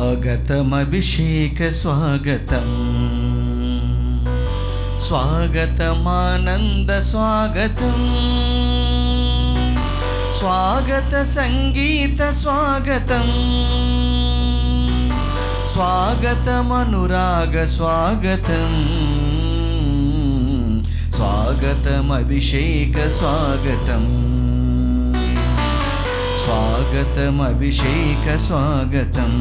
स्वागतमभिषेक स्वागतं स्वागतमानन्द स्वागतं स्वागत संगीत स्वागतं स्वागतमनुराग स्वागतं स्वागतमभिषेक स्वागतं स्वागतमभिषेक स्वागतम्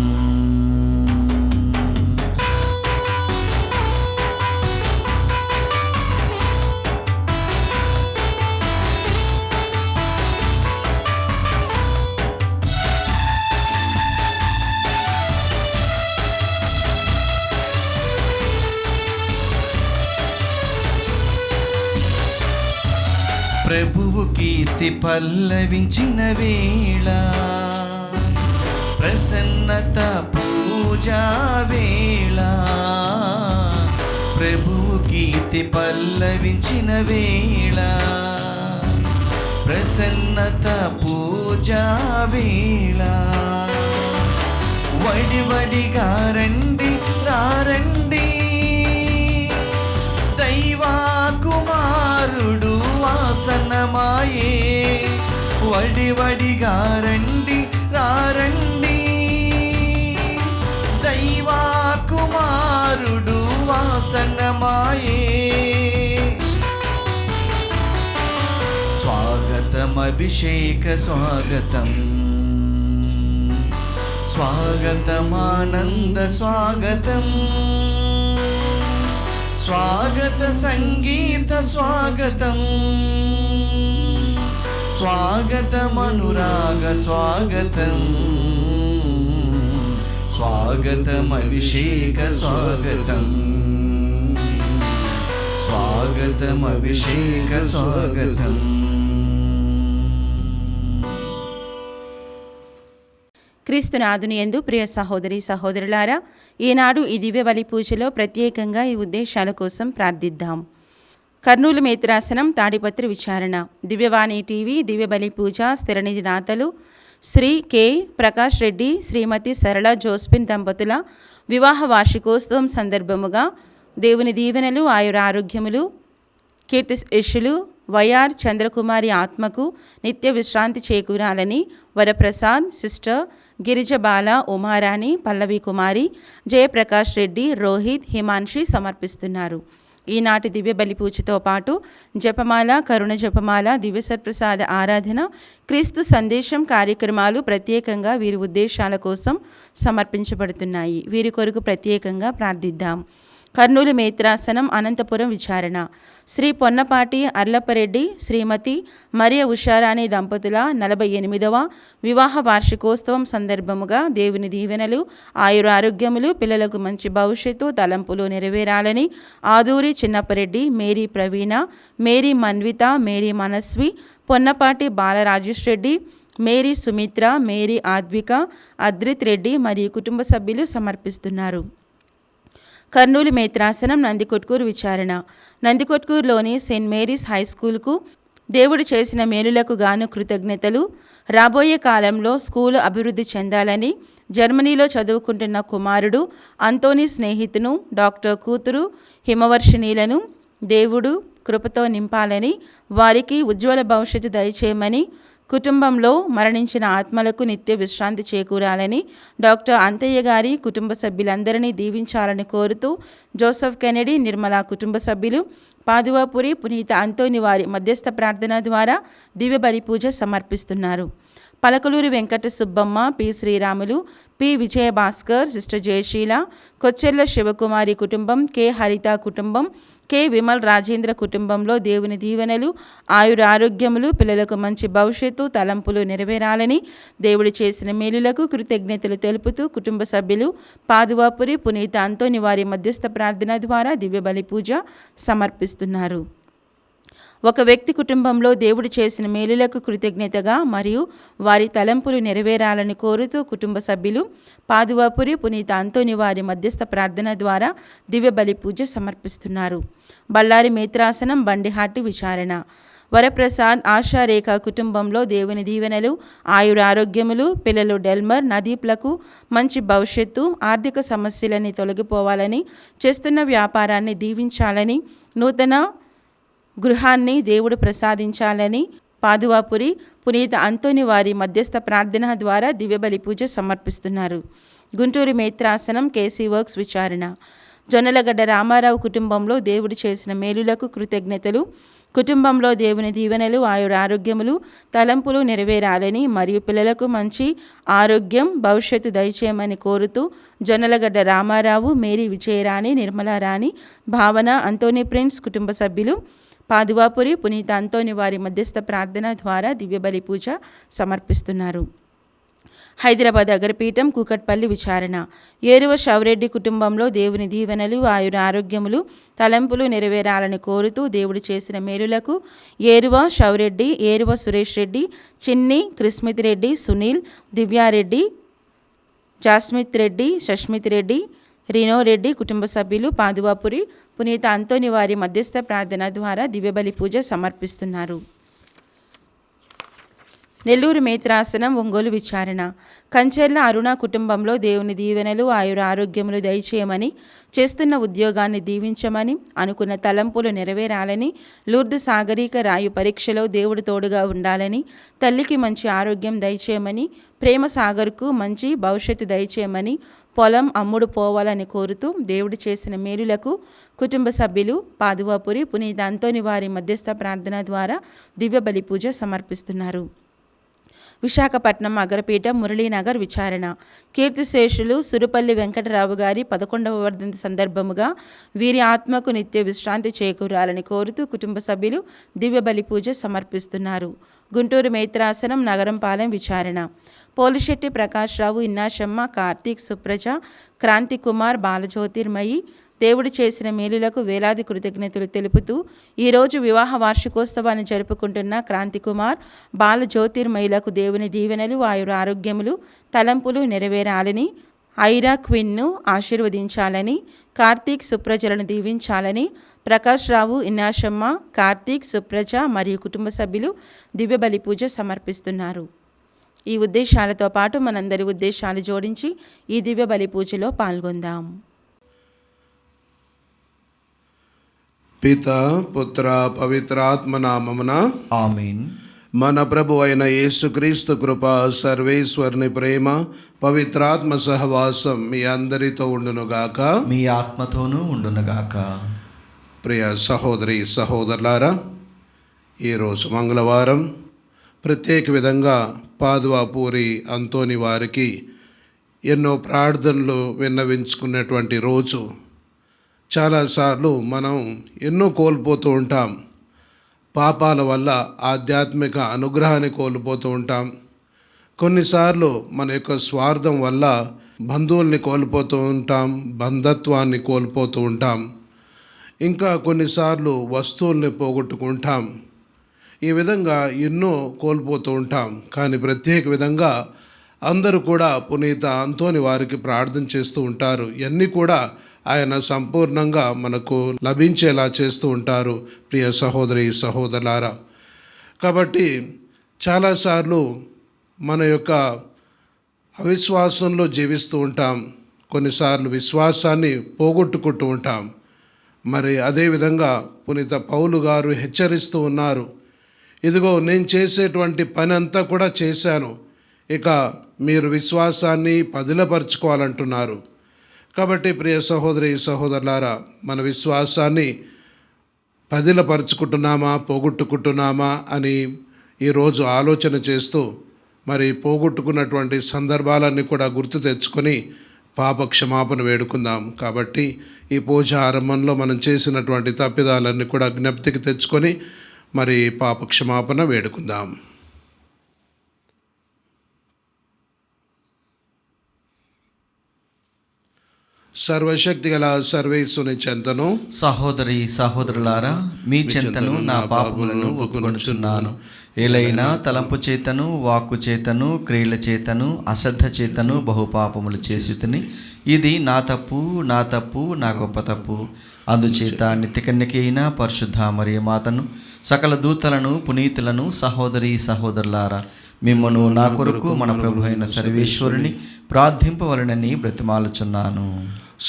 ప్రభువు కీర్తి పల్లవించిన వేళ ప్రసన్నత పూజా వేళ ప్రభువు కీర్తి పల్లవించిన వేళ ప్రసన్నత పూజా వేళ వడివడిగా రండి రారండి దైవా కుమారుడు వాసనమాయే వడివడిగా రండి రారండి దైవా కుమారుడు వాసనమాయే స్వాగతమభిషేక స్వాగతం స్వాగతమానంద స్వాగతం स्वागत संगीत स्वागतं स्वागतमनुराग स्वागतं स्वागतमभिषेक स्वागतं स्वागतमभिषेक स्वागतम् క్రీస్తునాథుని యందు ప్రియ సహోదరి సహోదరులారా, ఈనాడు ఈ దివ్య బలి పూజలో ప్రత్యేకంగా ఈ ఉద్దేశాల కోసం ప్రార్థిద్దాం. కర్నూలు మేత్రాసనం తాడిపత్రి విచారణ. దివ్యవాణి టీవీ దివ్య బలి పూజ స్థిరనిధి దాతలు శ్రీ కె ప్రకాష్ రెడ్డి, శ్రీమతి సరళ జోస్పిన్ దంపతుల వివాహ వార్షికోత్సవం సందర్భముగా దేవుని దీవెనలు ఆయురారోగ్యములు కీర్తిశేషులు వైఆర్ చంద్రకుమారి ఆత్మకు నిత్య విశ్రాంతి చేకూరాలని వరప్రసాద్, సిస్టర్ గిరిజబాల, ఉమారాణి, పల్లవి కుమారి, జయప్రకాష్ రెడ్డి, రోహిత్, హిమాన్షి సమర్పిస్తున్నారు. ఈనాటి దివ్య బలి పూజతో పాటు జపమాల, కరుణ జపమాల, దివ్య సత్ప్రసాద ఆరాధన, క్రీస్తు సందేశం కార్యక్రమాలు ప్రత్యేకంగా వీరి ఉద్దేశాల కోసం సమర్పించబడుతున్నాయి. వీరి కొరకు ప్రత్యేకంగా ప్రార్థిద్దాం. కర్నూలు మేత్రాసనం అనంతపురం విచారణ. శ్రీ పొన్నపాటి అర్లప్పరెడ్డి, శ్రీమతి మరియ ఉషారాణి దంపతుల 48వ వివాహ వార్షికోత్సవం సందర్భముగా దేవుని దీవెనలు ఆయురారోగ్యములు, పిల్లలకు మంచి భవిష్యత్తు తలంపులు నెరవేరాలని ఆదూరి చిన్నప్పరెడ్డి, మేరీ ప్రవీణ, మేరీ మన్విత, మేరీ మనస్వి, పొన్నపాటి బాలరాజేష్ రెడ్డి, మేరీ సుమిత్ర, మేరీ ఆద్విక, అద్రిత్ రెడ్డి మరియు కుటుంబ సభ్యులు సమర్పిస్తున్నారు. కర్నూలు మేత్రాసనం నందికొట్కూరు విచారణ. నందికొట్కూరులోని సెయింట్ మేరీస్ హై స్కూల్కు దేవుడు చేసిన మేలులకు గాను కృతజ్ఞతలు. రాబోయే కాలంలో స్కూలు అభివృద్ధి చెందాలని జర్మనీలో చదువుకుంటున్న కుమారుడు అంతోనీ స్నేహితును డాక్టర్ కూతురు హిమవర్షిణీలను దేవుడు కృపతో నింపాలని, వారికి ఉజ్వల భవిష్యత్తు దయచేయమని, కుటుంబంలో మరణించిన ఆత్మలకు నిత్య విశ్రాంతి చేకూరాలని డాక్టర్ అంతయ్య గారి కుటుంబ సభ్యులందరినీ దీవించాలని కోరుతూ జోసెఫ్ కెనడీ, నిర్మలా కుటుంబ సభ్యులు పాదువాపురి పునీత అంతోని వారి మధ్యస్థ ప్రార్థన ద్వారా దివ్య బలి పూజ సమర్పిస్తున్నారు. Palakaluri Venkata Subbamma, P Sriramulu, P Vijayabhaskar, sister Jayasheela, Kocherla Sivakumari కుటుంబం, కె హరిత కుటుంబం, కె విమల్ రాజేంద్ర కుటుంబంలో దేవుని దీవెనలు ఆయురారోగ్యములు, పిల్లలకు మంచి భవిష్యత్తు తలంపులు నెరవేరాలని దేవుడు చేసిన మేలులకు కృతజ్ఞతలు తెలుపుతూ కుటుంబ సభ్యులు పాదువాపురి పునీత అంతోని వారి మధ్యస్థ ప్రార్థన ద్వారా దివ్య బలి పూజ సమర్పిస్తున్నారు. ఒక వ్యక్తి కుటుంబంలో దేవుడు చేసిన మేలులకు కృతజ్ఞతగా మరియు వారి తలంపులు నెరవేరాలని కోరుతూ కుటుంబ సభ్యులు పాదువాపురి పునీత అంతోని వారి మధ్యస్థ ప్రార్థన ద్వారా దివ్య బలి పూజ సమర్పిస్తున్నారు. బళ్ళారి మేత్రాసనం బండిహాటి విచారణ. వరప్రసాద్ ఆశారేఖ కుటుంబంలో దేవుని దీవెనలు, ఆయురారోగ్యములు, పిల్లలు డెల్మర్, నదీప్లకు మంచి భవిష్యత్తు, ఆర్థిక సమస్యలని తొలగిపోవాలని, చేస్తున్న వ్యాపారాన్ని దీవించాలని, నూతన గృహాన్ని దేవుడు ప్రసాదించాలని పాదువాపురి పునీత అంతోని వారి మధ్యస్థ ప్రార్థన ద్వారా దివ్యబలి పూజ సమర్పిస్తున్నారు. గుంటూరు మేత్రాసనం కేసీ వర్క్స్ విచారణ. జొన్నలగడ్డ రామారావు కుటుంబంలో దేవుడు చేసిన మేలులకు కృతజ్ఞతలు, కుటుంబంలో దేవుని దీవెనలు, ఆయురారోగ్యములు, తలంపులు నెరవేరాలని మరియు పిల్లలకు మంచి ఆరోగ్యం, భవిష్యత్తు దయచేయమని కోరుతూ జొన్నలగడ్డ రామారావు, మేరీ విజయరాణి, నిర్మలారాణి, భావన, అంతోని ప్రిన్స్ కుటుంబ సభ్యులు పాదువాపురి పునీత అంతోని వారి మధ్యస్థ ప్రార్థన ద్వారా దివ్యబలి పూజ సమర్పిస్తున్నారు. హైదరాబాద్ అగరపీఠం కూకట్పల్లి విచారణ. ఏరువ షవరెడ్డి కుటుంబంలో దేవుని దీవెనలు, ఆయుర ఆరోగ్యములు, తలంపులు నెరవేరాలని కోరుతూ దేవుడు చేసిన మేలులకు ఏరువ షవరెడ్డి, ఏరువ సురేష్ రెడ్డి, చిన్ని, క్రిస్మిత్ రెడ్డి, సునీల్, దివ్యారెడ్డి, జాస్మిత్ రెడ్డి, షష్మిత్ రెడ్డి, రినో రెడ్డి కుటుంబ సభ్యులు పాదువాపురి పునీత అంతోని వారి మధ్యస్థ ప్రార్థన ద్వారా దివ్యబలి పూజ సమర్పిస్తున్నారు. నెల్లూరు మేత్రాసనం ఒంగోలు విచారణ. కంచెర్ల అరుణ కుటుంబంలో దేవుని దీవెనలు, ఆయుర ఆరోగ్యములు దయచేయమని, చేస్తున్న ఉద్యోగాన్ని దీవించమని, అనుకున్న తలంపులు నెరవేరాలని, లూర్దు సాగరిక రాయు పరీక్షలో దేవుడు తోడుగా ఉండాలని, తల్లికి మంచి ఆరోగ్యం దయచేయమని, ప్రేమ సాగర్కు మంచి భవిష్యత్తు దయచేయమని, పొలం అమ్ముడు పోవాలని కోరుతూ దేవుడు చేసిన మేలులకు కుటుంబ సభ్యులు పాదువాపురి పునీత అంతోని వారి మధ్యస్థ ప్రార్థన ద్వారా దివ్యబలి పూజ సమర్పిస్తున్నారు. విశాఖపట్నం అగరపీఠ మురళీనగర్ విచారణ. కీర్తిశేషులు సురుపల్లి వెంకటరావు గారి 11వ వర్ధంతి సందర్భముగా వీరి ఆత్మకు నిత్య విశ్రాంతి చేకూరాలని కోరుతూ కుటుంబ సభ్యులు దివ్యబలి పూజ సమర్పిస్తున్నారు. గుంటూరు మేత్రాసనం నగరంపాలెం విచారణ. పోలిశెట్టి ప్రకాష్ రావు, ఇన్నాశమ్మ, కార్తీక్, సుప్రజ, క్రాంతి కుమార్, బాలజ్యోతిర్మయి దేవుడు చేసిన మేలులకు వేలాది కృతజ్ఞతలు తెలుపుతూ ఈరోజు వివాహ వార్షికోత్సవాన్ని జరుపుకుంటున్న క్రాంతి కుమార్, బాల జ్యోతిర్మయులకు దేవుని దీవెనలు, ఆయుర ఆరోగ్యములు, తలంపులు నెరవేరాలని, ఐరా క్విన్ను ఆశీర్వదించాలని, కార్తీక్, సుప్రజలను దీవించాలని ప్రకాష్ రావు, ఇన్నాశమ్మ, కార్తీక్, సుప్రజ మరియు కుటుంబ సభ్యులు దివ్యబలి పూజ సమర్పిస్తున్నారు. ఈ ఉద్దేశాలతో పాటు మనందరి ఉద్దేశాలు జోడించి ఈ దివ్యబలి పూజలో పాల్గొందాం. పిత పుత్ర పవిత్రాత్మ నామమున ఆమేన్. మన ప్రభు అయిన యేసుక్రీస్తు కృప, సర్వేశ్వరుని ప్రేమ, పవిత్రాత్మ సహవాసం మీ అందరితో ఉండునుగాక. మీ ఆత్మతోనూ ఉండునుగాక. ప్రియ సహోదరి సహోదరులారా, ఈరోజు మంగళవారం ప్రత్యేక విధంగా పాదువాపూరి అంతోని వారికి ఎన్నో ప్రార్థనలు విన్నవించుకున్నటువంటి రోజు. చాలాసార్లు మనం ఎన్నో కోల్పోతూ ఉంటాం. పాపాల వల్ల ఆధ్యాత్మిక అనుగ్రహాన్ని కోల్పోతూ ఉంటాం. కొన్నిసార్లు మన యొక్క స్వార్థం వల్ల బంధువుల్ని కోల్పోతూ ఉంటాం, బంధత్వాన్ని కోల్పోతూ ఉంటాం. ఇంకా కొన్నిసార్లు వస్తువుల్ని పోగొట్టుకుంటాం. ఈ విధంగా ఎన్నో కోల్పోతూ ఉంటాం. కానీ ప్రత్యేక విధంగా అందరూ కూడా పునీత అంతోని వారికి ప్రార్థన చేస్తూ ఉంటారు. ఇవన్నీ కూడా ఆయన సంపూర్ణంగా మనకు లభించేలా చేస్తూ ఉంటారు. ప్రియ సహోదరి సహోదరులారా, కాబట్టి చాలాసార్లు మన యొక్క అవిశ్వాసంలో జీవిస్తూ ఉంటాం. కొన్నిసార్లు విశ్వాసాన్ని పోగొట్టుకుంటూ ఉంటాం. మరి అదేవిధంగా పునీత పౌలు గారు హెచ్చరిస్తూ ఉన్నారు, ఇదిగో నేను చేసేటువంటి పని అంతా కూడా చేశాను, ఇక మీరు విశ్వాసాన్ని పదిలపరుచుకోవాలంటున్నారు. కాబట్టి ప్రియ సహోదరి సహోదరులారా, మన విశ్వాసాన్ని పదిలపరుచుకుంటున్నామా, పోగొట్టుకుంటున్నామా అని ఈరోజు ఆలోచన చేస్తూ మరి పోగొట్టుకున్నటువంటి సందర్భాలన్నీ కూడా గుర్తు తెచ్చుకొని పాప క్షమాపణ వేడుకుందాం. కాబట్టి ఈ పూజ ఆరంభంలో మనం చేసినటువంటి తప్పిదాలన్నీ కూడా జ్ఞప్తికి తెచ్చుకొని మరి పాప క్షమాపణ వేడుకుందాం. సర్వశక్తి గల సర్వేశ్వరుని చెంతను సహోదరి సహోదరులారా, మీ చెంతను నా పాపములను ఒప్పుకొనుచున్నాను. ఏలైనా తలంపు చేతను, వాక్కు చేతను, క్రియల చేతను, అశ్రద్ధ చేతను బహుపాపములు చేసితిని. ఇది నా తప్పు, నా గొప్ప తప్పు. అందుచేత నిత్యకన్యకి అయిన పరిశుద్ధ మరియమాతను, సకల దూతలను, పునీతులను, సహోదరి సహోదరులారా, మిమ్మను నా కొరకు మన ప్రభు అయిన సర్వేశ్వరుని ప్రార్థింపవలనని బ్రతిమాలుచున్నాను.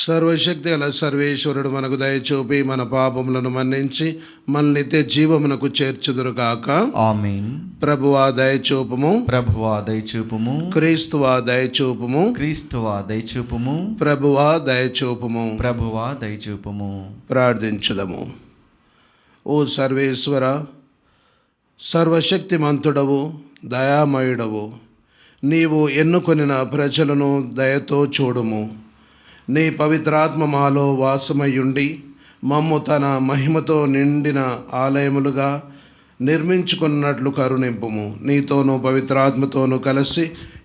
సర్వశక్తి గల సర్వేశ్వరుడు మనకు దయచూపి మన పాపములను మన్నించి మన నిత్య జీవమునకు చేర్చుదురుగాక. ఆమేన్. ప్రభువా దయచూపుము, ప్రభువా దయచూపుము, క్రీస్తువా దయచూపుము, క్రీస్తువా దయచూపుము, ప్రభువా దయచూపుము. ప్రభువా దయచూపుము. ప్రార్థించుదము. ఓ సర్వేశ్వర, సర్వశక్తిమంతుడవు, దయామయుడవు, నీవు ఎన్నుకొనిన ప్రజలను దయతో చూడుము. నీ పవిత్రాత్మ మాలో వాసమయ్యుండి మమ్ము తన మహిమతో నిండిన ఆలయములుగా నిర్మించుకున్నట్లు కరుణింపుము. నీతోనూ పవిత్రాత్మతోనూ కలిసి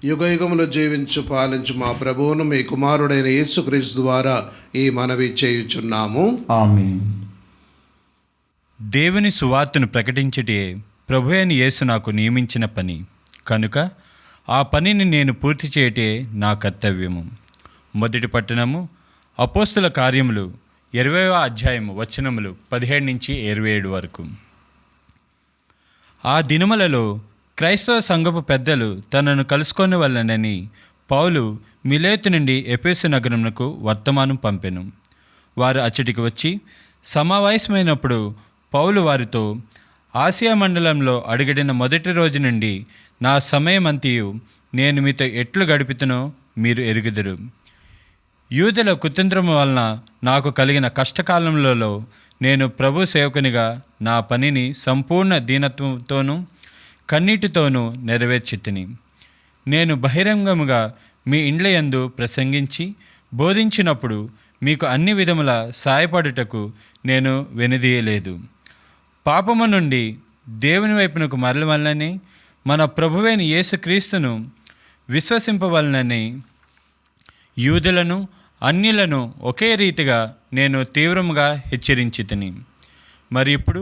యుగయుగములు జీవించు పాలించు మా ప్రభువును మీ కుమారుడైన యేసుక్రీస్తు ద్వారా ఈ మనవి చేయుచున్నాము. ఆమేన్. దేవుని సువార్తను ప్రకటించుటే ప్రభు అయిన యేసు నాకు నియమించిన పని కనుక ఆ పనిని నేను పూర్తి చేయటే నా కర్తవ్యము. మొదటి పట్టణము అపోస్తుల కార్యములు 20వ అధ్యాయము వచనములు 17 నుంచి 27 వరకు. ఆ దినములలో క్రైస్తవ సంఘపు పెద్దలు తనను కలుసుకొని వలనని పౌలు మిలేతు నుండి ఎఫెసు నగరమునకు వర్తమానం పంపెను. వారు అచ్చటికి వచ్చి సమావేశమైనప్పుడు పౌలు వారితో, ఆసియా మండలంలో అడుగడిన మొదటి రోజు నుండి నా సమయమంతయు నేను మీతో ఎట్లు గడిపితునో మీరు ఎరుగుదురు. యూదుల కుతంత్రము వలన నాకు కలిగిన కష్టకాలంలో నేను ప్రభు సేవకునిగా నా పనిని సంపూర్ణ దీనత్వంతోనూ కన్నీటితోనూ నెరవేర్చితిని. నేను బహిరంగముగా మీ ఇండ్లయందు ప్రసంగించి బోధించినప్పుడు మీకు అన్ని విధముల సాయపడుటకు నేను వెనుదీయలేదు. పాపము నుండి దేవుని వైపునకు మరలవలనని, మన ప్రభువైన యేసుక్రీస్తును విశ్వసింపవలనని యూదులను అన్యులను ఒకే రీతిగా నేను తీవ్రముగా హెచ్చరించితిని. మరి ఇప్పుడు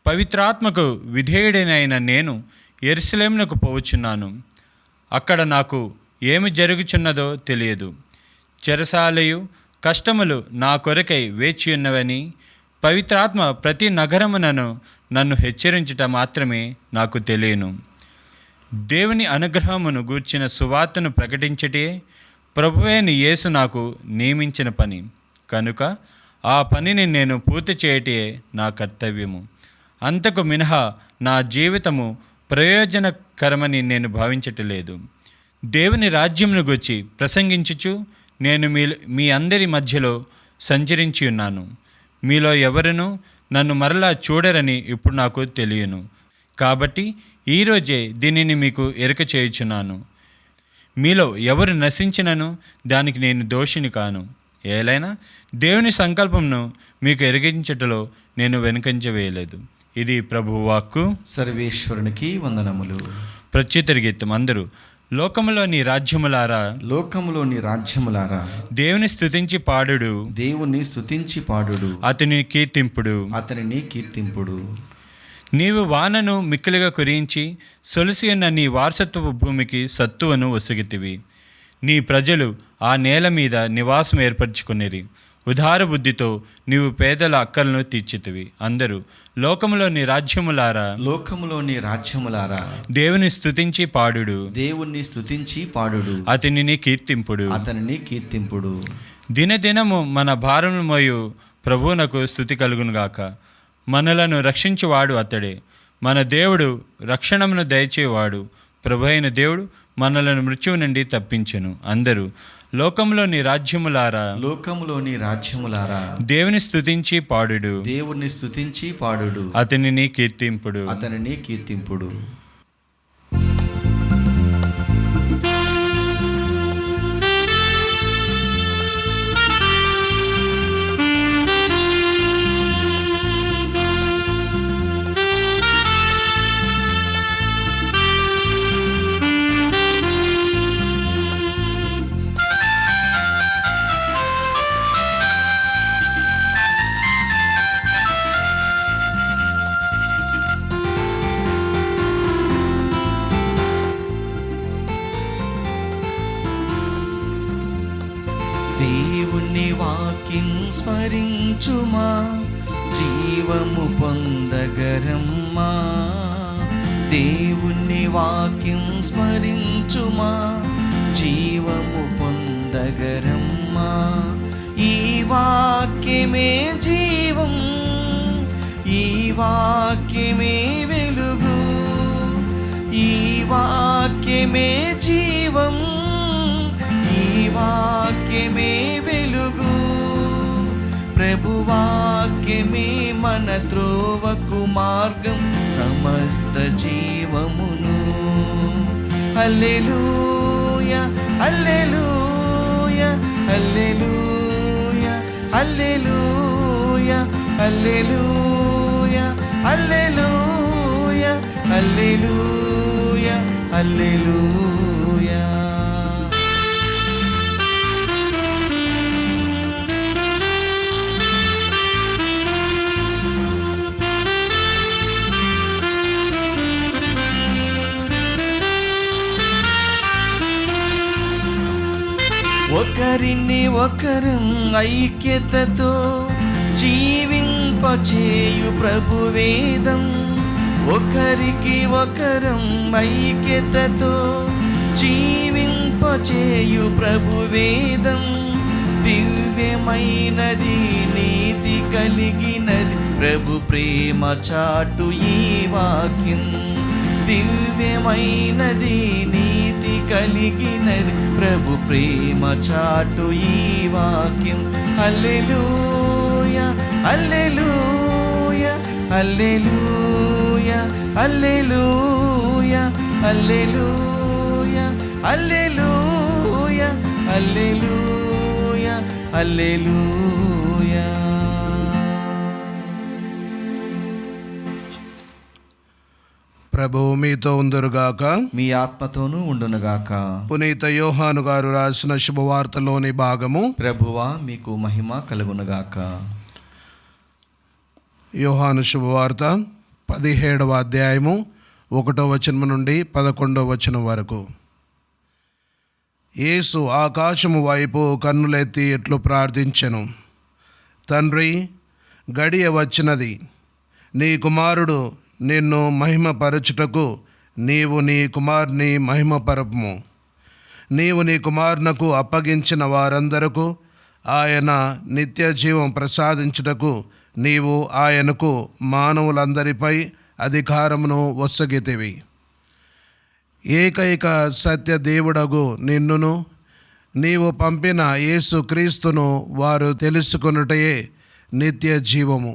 పవిత్రాత్మకు విధేయుడైన నేను యెరూషలేమునకు పోవచ్చున్నాను. అక్కడ నాకు ఏమి జరుగుచున్నదో తెలియదు. చెరసాలయు కష్టములు నా కొరకై వేచియున్నవని పవిత్రాత్మ ప్రతి నగరమునను నన్ను హెచ్చరించుట మాత్రమే నాకు తెలియను. దేవుని అనుగ్రహమును గూర్చిన సువార్తను ప్రకటించటే ప్రభువైన యేసు నాకు నియమించిన పని కనుక ఆ పనిని నేను పూర్తి చేయటే నా కర్తవ్యము. అంతకు మినహా నా జీవితము ప్రయోజనకరమని నేను భావించటలేదు. దేవుని రాజ్యమును గూర్చి ప్రసంగించుచు నేను మీ అందరి మధ్యలో సంచరించి ఉన్నాను. మీలో ఎవరునూ నన్ను మరలా చూడరని ఇప్పుడు నాకు తెలియను. కాబట్టి ఈరోజే దీనిని మీకు ఎరుక చేయుచున్నాను. మీలో ఎవరు నశించినను దానికి నేను దోషిని కాను. ఏలైనా దేవుని సంకల్పంను మీకు ఎరిగించటలో నేను వెనుకంచవేయలేదు. ఇది ప్రభువు వాక్కు. సర్వేశ్వరునికి వందనములు. ప్రత్యుత్తర గీతం. అందరూ లోకములోని రాజ్యములారా, లోకములోని రాజ్యములారా, దేవుని స్తుతించి పాడుడు, దేవుని స్తుతించి పాడుడు, అతని కీర్తింపుడు, అతనిని కీర్తింపుడు. నీవు వానను మిక్కిలిగా కురించి సొలిసి ఉన్న నీ వారసత్వపు భూమికి సత్తువను ఒసగితివి. నీ ప్రజలు ఆ నేల మీద నివాసం ఏర్పరచుకునేరి. ఉదార బుద్ధితో నీవు పేదల అక్కలను తీర్చితివి. అందరూ లోకములోని రాజ్యములారా, లోకములోని రాజ్యములారా, దేవుని స్తుతించి పాడుడు, దేవుణ్ణి స్తుతించి పాడుడు, అతనిని కీర్తింపుడు, అతనిని కీర్తింపుడు. దినదినము మన భారము మోయు ప్రభువునకు స్తుతి కలుగునుగాక. మనలను రక్షించువాడు అతడే. మన దేవుడు రక్షణమును దయచేవాడు. ప్రభు అయిన దేవుడు మనలను మృత్యువు నుండి తప్పించెను. అందరూ లోకంలోని రాజ్యములారా, లోకములోని రాజ్యములారా, దేవుని స్తుతించి పాడుడు, దేవుణ్ణి స్తుతించి పాడుడు, అతనిని కీర్తింపుడు, అతనిని కీర్తింపుడు. వాక్యం స్మరించుమా, జీవము పొందగరమ్మా. దేవుని వాక్యం స్మరించుమా, జీవము పొందగరమ్మా. ఈ వాక్యమే జీవం, ఈ వాక్యమే వెలుగు, ఈ వాక్యమే జీవం, ఈ వాక్యమే వెలుగు. ప్రభు వాక్యమే మన త్రోవకు మార్గం, సమస్త జీవమును. హల్లెలూయా హల్లెలూయా హల్లెలూయా హల్లెలూయా హల్లెలూయా హల్లెలూయా హల్లెలూయా హల్లెలూయా. ఒకరిని ఒకరం ఐక్యతతో జీవింపచేయు ప్రభువేదం, ఒకరికి ఒకరం ఐక్యతతో జీవింపచేయు ప్రభువేదం. దివ్యమైనది, నీతి కలిగినది ప్రభు ప్రేమ చాటు ఈ వాక్యం. దివ్యమైనది, నీతి కలిగినది ప్రభు ప్రేమ చాటు ఈ వాక్యం. హల్లెలూయా హల్లెలూయా హల్లెలూయా హల్లెలూయా హల్లెలూయా హల్లెలూయా హల్లెలూయా హల్లెలూయా. ప్రభువు మీతో ఉందురుగాక, మీ ఆత్మతోనూ ఉండునుగాక. పునీత యోహాను గారు రాసిన శుభవార్తలోని భాగము. ప్రభువా మీకు మహిమ కలుగునుగాక. యోహాను శుభవార్త 17వ అధ్యాయము 1వ వచనం నుండి 11వ వచనం వరకు. యేసు ఆకాశము వైపు కన్నులెత్తి ఇట్లు ప్రార్థించెను. తండ్రి, గడియ వచ్చినది, నీ కుమారుడు నిన్ను మహిమపరచుటకు నీవు నీ కుమారుని మహిమపరపుము. నీవు నీ కుమారునకు అప్పగించిన వారందరకు ఆయన నిత్య జీవం ప్రసాదించుటకు నీవు ఆయనకు మానవులందరిపై అధికారమును వసగితివి. ఏకైక సత్య దేవుడగు నిన్నును నీవు పంపిన యేసు క్రీస్తును వారు తెలుసుకొనుటయే నిత్య జీవము.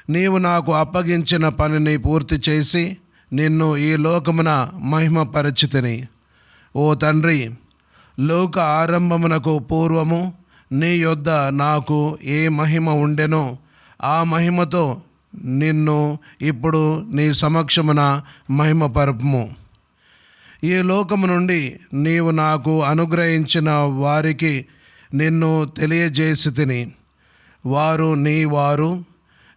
నీవు నాకు అప్పగించిన పనిని పూర్తి చేసి నిన్ను ఈ లోకమున మహిమపరచితిని. ఓ తండ్రి, లోక ఆరంభమునకు పూర్వము నీ యొద్ద నాకు ఏ మహిమ ఉండెనో ఆ మహిమతో నిన్ను ఇప్పుడు నీ సమక్షమున మహిమపరపుము. ఈ లోకము నుండి నీవు నాకు అనుగ్రహించిన వారికి నిన్ను తెలియజేసితిని. వారు నీ వారు,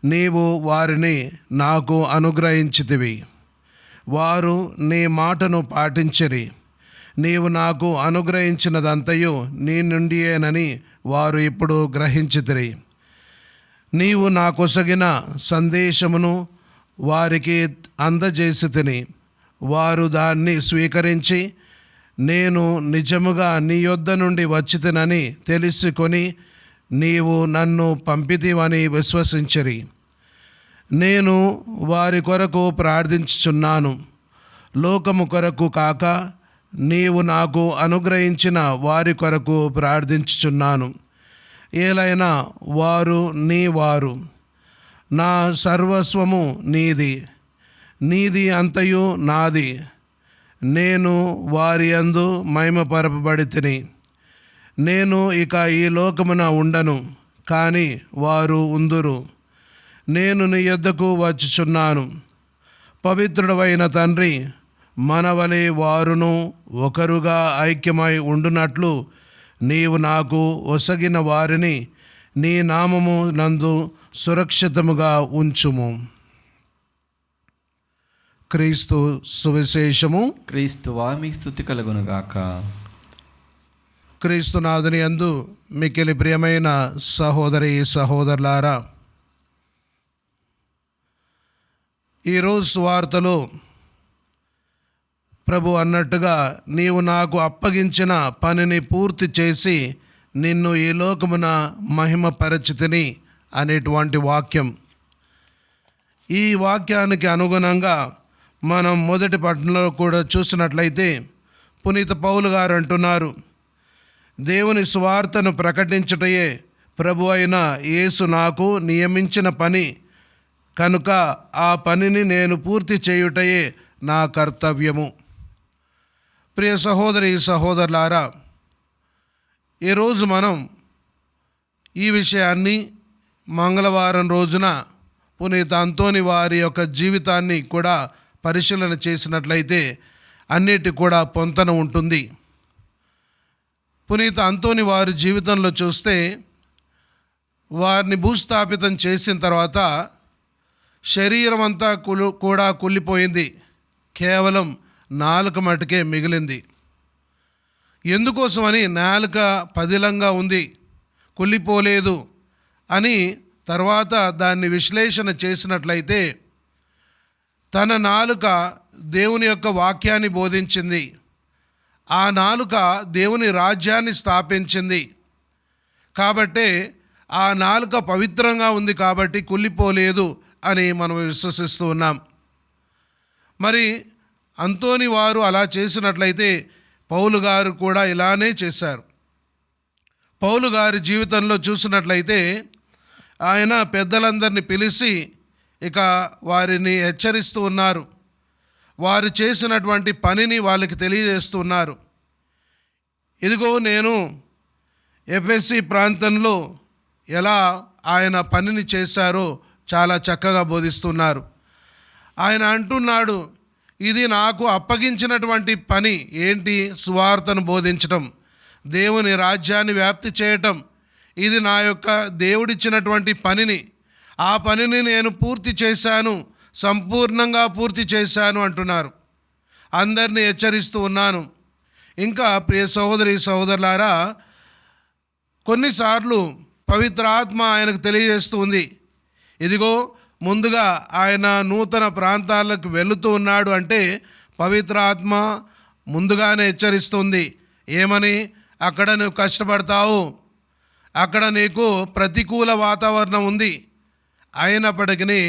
నీవు వారిని నాకు అనుగ్రహించితివి. వారు నీ మాటను పాటించిరి. నీవు నాకు అనుగ్రహించినదంతయు నీ నుండియేనని వారు ఇప్పుడు గ్రహించితిరి. నీవు నాకొసగిన సందేశమును వారికి అందజేసితిని. వారు దాన్ని స్వీకరించి నేను నిజముగా నీ యొద్ద నుండి వచ్చితినని తెలుసుకొని నీవు నన్ను పంపితివని విశ్వసించిరి. నేను వారి కొరకు ప్రార్థించుచున్నాను, లోకము కొరకు కాక నీవు నాకు అనుగ్రహించిన వారి కొరకు ప్రార్థించుచున్నాను. ఏలైనా వారు నీ వారు, నా సర్వస్వము నీది, నీది అంతయు నాది. నేను వారి యందు మహిమపరపబడితిని. నేను ఇక ఈ లోకమున ఉండను, కానీ వారు ఉందురు. నేను నీ యొద్దకు వచ్చుచున్నాను. పవిత్రుడవైన తండ్రి, మనవలే వారును ఒకరుగా ఐక్యమై ఉండునట్లు నీవు నాకు ఒసగిన వారిని నీ నామము నందు సురక్షితముగా ఉంచుము. క్రీస్తు సువిశేషము. క్రీస్తువా మీకు స్తుతి కలుగునుగాక. క్రీస్తునాథుని యందు మిక్కిలి ప్రియమైన సహోదరి సహోదరులారా, ఈరోజు సువార్తలో ప్రభు అన్నట్టుగా నీవు నాకు అప్పగించిన పనిని పూర్తి చేసి నిన్ను ఈ లోకమున మహిమపరచితిని అనేటువంటి వాక్యం. ఈ వాక్యానికి అనుగుణంగా మనం మొదటి పట్టణంలో కూడా చూసినట్లయితే పునీత పౌలు గారు అంటున్నారు, దేవుని సువార్తను ప్రకటించుటయే ప్రభు అయిన యేసు నాకు నియమించిన పని కనుక ఆ పనిని నేను పూర్తి చేయుటయే నా కర్తవ్యము. ప్రియ సహోదరి సహోదరులారా, ఈరోజు మనం ఈ విషయాన్ని మంగళవారం రోజున పునీత అంతోని వారి యొక్క జీవితాన్ని కూడా పరిశీలన చేసినట్లయితే అన్నిటి కూడా పొంతన ఉంటుంది. పునీత అంతోని వారి జీవితంలో చూస్తే వారిని భూస్థాపితం చేసిన తర్వాత శరీరం అంతా కూడా కుళ్ళిపోయింది, కేవలం నాలుక మటుకే మిగిలింది. ఎందుకోసమని నాలుక పదిలంగా ఉంది, కుళ్ళిపోలేదు అని తర్వాత దాన్ని విశ్లేషణ చేసినట్లయితే తన నాలుక దేవుని యొక్క వాక్యాన్ని బోధించింది, ఆ నాలుక దేవుని రాజ్యాన్ని స్థాపించింది. కాబట్టే ఆ నాలుక పవిత్రంగా ఉంది కాబట్టి కుళ్ళిపోలేదు అని మనం విశ్వసిస్తూ ఉన్నాం. మరి అంతోని వారు అలా చేసినట్లయితే పౌలు గారు కూడా ఇలానే చేశారు. పౌలు గారి జీవితంలో చూసినట్లయితే ఆయన పెద్దలందరినీ పిలిచి ఇక వారిని హెచ్చరిస్తూ ఉన్నారు. వారు చేసినటువంటి పనిని వాళ్ళకి తెలియజేస్తున్నారు. ఇదిగో నేను ఎఫ్ఎస్సి ప్రాంతంలో ఎలా ఆయన పనిని చేశారో చాలా చక్కగా బోధిస్తున్నారు. ఆయన అంటున్నాడు, ఇది నాకు అప్పగించినటువంటి పని ఏంటి? సువార్తను బోధించటం, దేవుని రాజ్యాన్ని వ్యాప్తి చేయటం. ఇది నా యొక్క దేవుడిచ్చినటువంటి పనిని, ఆ పనిని నేను పూర్తి చేశాను, సంపూర్ణంగా పూర్తి చేశాను అంటున్నారు. అందరినీ హెచ్చరిస్తూ ఉన్నాను. ఇంకా ప్రియ సహోదరి సహోదరులారా, కొన్నిసార్లు పవిత్ర ఆత్మ ఆయనకు తెలియజేస్తూ ఉంది, ఇదిగో ముందుగా ఆయన నూతన ప్రాంతాలకు వెళుతూ ఉన్నాడు అంటే పవిత్ర ఆత్మ ముందుగానే హెచ్చరిస్తుంది. ఏమని? అక్కడ నువ్వు కష్టపడతావు, అక్కడ నీకు ప్రతికూల వాతావరణం ఉంది. అయినప్పటికీ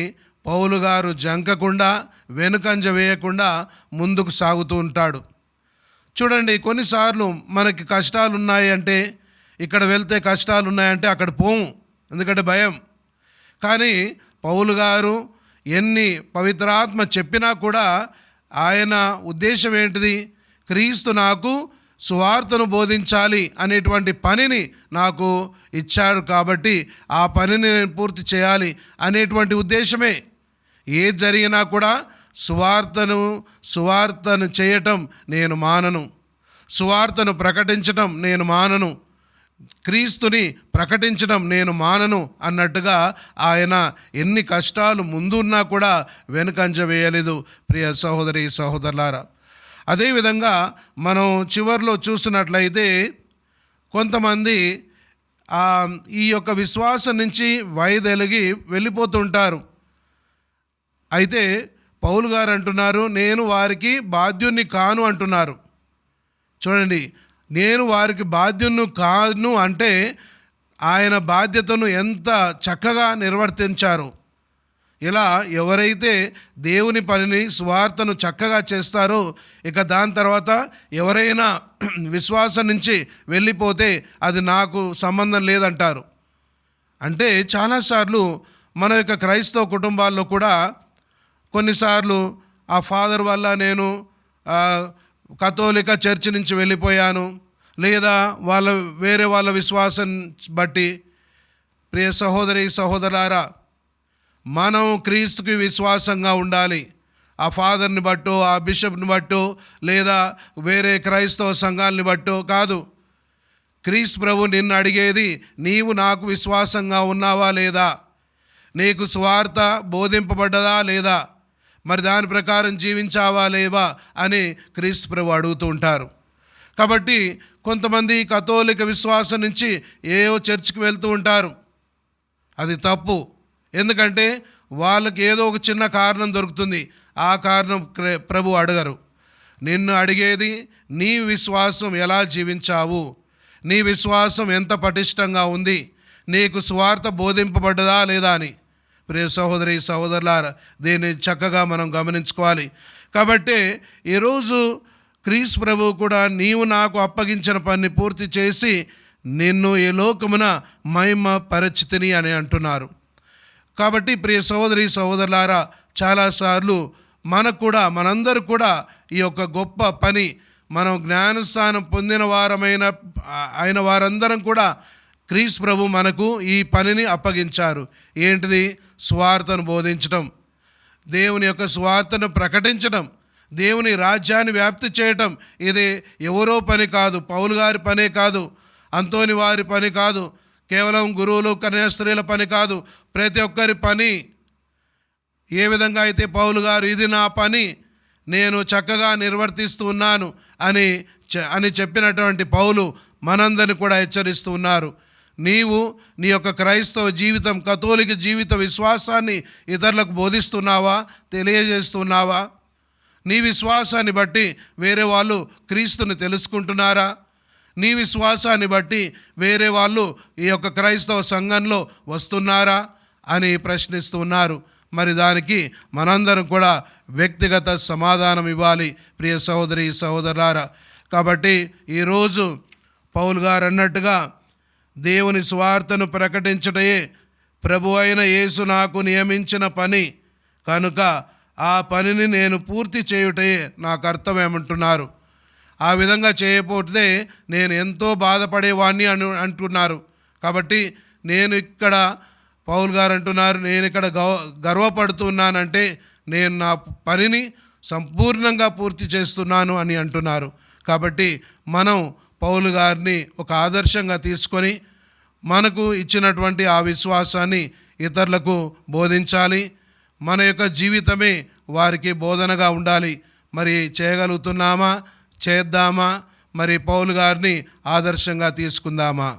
పౌలు గారు జంకకుండా వెనుకంజ వేయకుండా ముందుకు సాగుతూ ఉంటాడు. చూడండి, కొన్నిసార్లు మనకి కష్టాలు ఉన్నాయి అంటే, ఇక్కడ వెళ్తే కష్టాలు ఉన్నాయంటే అక్కడ పోము, ఎందుకంటే భయం. కానీ పౌలు గారు ఎన్ని పవిత్రాత్మ చెప్పినా కూడా ఆయన ఉద్దేశం ఏంటిది? క్రీస్తు నాకు సువార్తను బోధించాలి అనేటువంటి పనిని నాకు ఇచ్చాడు కాబట్టి ఆ పనిని నేను పూర్తి చేయాలి అనేటువంటి ఉద్దేశమే. ఏది జరిగినా కూడా సువార్తను చేయటం నేను మానను, సువార్తను ప్రకటించటం నేను మానను, క్రీస్తుని ప్రకటించడం నేను మానను అన్నట్టుగా ఆయన ఎన్ని కష్టాలు ముందున్నా కూడా వెనుకంజ వేయలేదు. ప్రియ సహోదరి సహోదరులారా, అదేవిధంగా మనం చివరిలో చూసినట్లయితే కొంతమంది ఈ యొక్క విశ్వాసం నుంచి వైదొలిగి వెళ్ళిపోతుంటారు. అయితే పౌలు గారు అంటున్నారు, నేను వారికి బాధ్యుణ్ణి కాను అంటున్నారు. చూడండి, నేను వారికి బాధ్యుణ్ణి కాను అంటే ఆయన బాధ్యతను ఎంత చక్కగా నిర్వర్తించారు. ఇలా ఎవరైతే దేవుని పనిని సువార్తను చక్కగా చేస్తారో ఇక దాని తర్వాత ఎవరైనా విశ్వాసం నుంచి వెళ్ళిపోతే అది నాకు సంబంధం లేదంటారు. అంటే చాలాసార్లు మన యొక్క క్రైస్తవ కుటుంబాల్లో కూడా కొన్నిసార్లు ఆ ఫాదర్ వల్ల నేను కథోలిక చర్చ్ నుంచి వెళ్ళిపోయాను, లేదా వేరే వాళ్ళ విశ్వాసం బట్టి. ప్రియ సహోదరి సహోదరులారా, మనం క్రీస్తుకి విశ్వాసంగా ఉండాలి. ఆ ఫాదర్ని బట్టో, ఆ బిషప్ని బట్టో, లేదా వేరే క్రైస్తవ సంఘాలని బట్టో కాదు. క్రీస్తు ప్రభు నిన్ను అడిగేది, నీవు నాకు విశ్వాసంగా ఉన్నావా లేదా? నీకు సువార్త బోధింపబడ్డదా లేదా? మరి దాని ప్రకారం జీవించావా లేవా అని క్రీస్తు ప్రభు అడుగుతూ ఉంటారు. కాబట్టి కొంతమంది కథోలిక విశ్వాసం నుంచి ఏవో చర్చికి వెళ్తూ ఉంటారు. అది తప్పు. ఎందుకంటే వాళ్ళకి ఏదో ఒక చిన్న కారణం దొరుకుతుంది. ఆ కారణం ప్రభు అడగరు. నిన్ను అడిగేది నీ విశ్వాసం ఎలా జీవించావు, నీ విశ్వాసం ఎంత పటిష్టంగా ఉంది, నీకు సువార్త బోధింపబడ్డదా లేదా అని. ప్రియ సహోదరి సహోదరులారా, దీన్ని చక్కగా మనం గమనించుకోవాలి. కాబట్టి ఈరోజు క్రీస్తు ప్రభువు కూడా నీవు నాకు అప్పగించిన పని పూర్తి చేసి నిన్ను ఈ లోకమున మహిమ పరిచితిని అని అంటున్నారు. కాబట్టి ప్రియ సహోదరి సహోదరులారా, చాలాసార్లు మనకు కూడా మనందరూ కూడా ఈ యొక్క గొప్ప పని, మనం జ్ఞానస్థానం పొందిన అయిన వారందరం కూడా క్రీస్తు ప్రభు మనకు ఈ పనిని అప్పగించారు. ఏంటిది? సువార్తను బోధించడం, దేవుని యొక్క సువార్తను ప్రకటించడం, దేవుని రాజ్యాన్ని వ్యాప్తి చేయటం. ఇది ఎవరో పని కాదు, పౌలు గారి పనే కాదు, అంతోని వారి పని కాదు, కేవలం గురువులు కన్యాస్త్రీల పని కాదు, ప్రతి ఒక్కరి పని. ఏ విధంగా అయితే పౌలు గారు ఇది నా పని, నేను చక్కగా నిర్వర్తిస్తూ ఉన్నాను అని చెప్పినటువంటి పౌలు మనందరిని కూడా హెచ్చరిస్తూ ఉన్నారు. నీవు నీ యొక్క క్రైస్తవ జీవితం, కథోలిక జీవిత విశ్వాసాన్ని ఇతరులకు బోధిస్తున్నావా, తెలియజేస్తున్నావా? నీ విశ్వాసాన్ని బట్టి వేరే వాళ్ళు క్రీస్తుని తెలుసుకుంటున్నారా? నీ విశ్వాసాన్ని బట్టి వేరే వాళ్ళు ఈ యొక్క క్రైస్తవ సంఘంలో వస్తున్నారా అని ప్రశ్నిస్తున్నారు. మరి దానికి మనందరం కూడా వ్యక్తిగత సమాధానం ఇవ్వాలి ప్రియ సహోదరి సహోదరులారా. కాబట్టి ఈరోజు పౌలు గారు అన్నట్టుగా దేవుని సువార్తను ప్రకటించుటయే ప్రభు అయిన యేసు నాకు నియమించిన పని కనుక ఆ పనిని నేను పూర్తి చేయుటయే నా కర్తవ్యమంటున్నారు. ఆ విధంగా చేయకపోతే నేను ఎంతో బాధపడేవాడిని అంటున్నారు. కాబట్టి నేను ఇక్కడ పౌలు గారు అంటున్నారు, నేను ఇక్కడ గర్వపడుతున్నానంటే నేను నా పనిని సంపూర్ణంగా పూర్తి చేస్తున్నాను అని అంటున్నారు. కాబట్టి మనం పౌలు గారిని ఒక ఆదర్శంగా తీసుకొని మనకు ఇచ్చినటువంటి ఆ విశ్వాసాన్ని ఇతరులకు బోధించాలి. మన యొక్క జీవితమే వారికి బోధనగా ఉండాలి. మరి చేయగలుగుతున్నామా? చేద్దామా? మరి పౌలు గారిని ఆదర్శంగా తీసుకుందామా?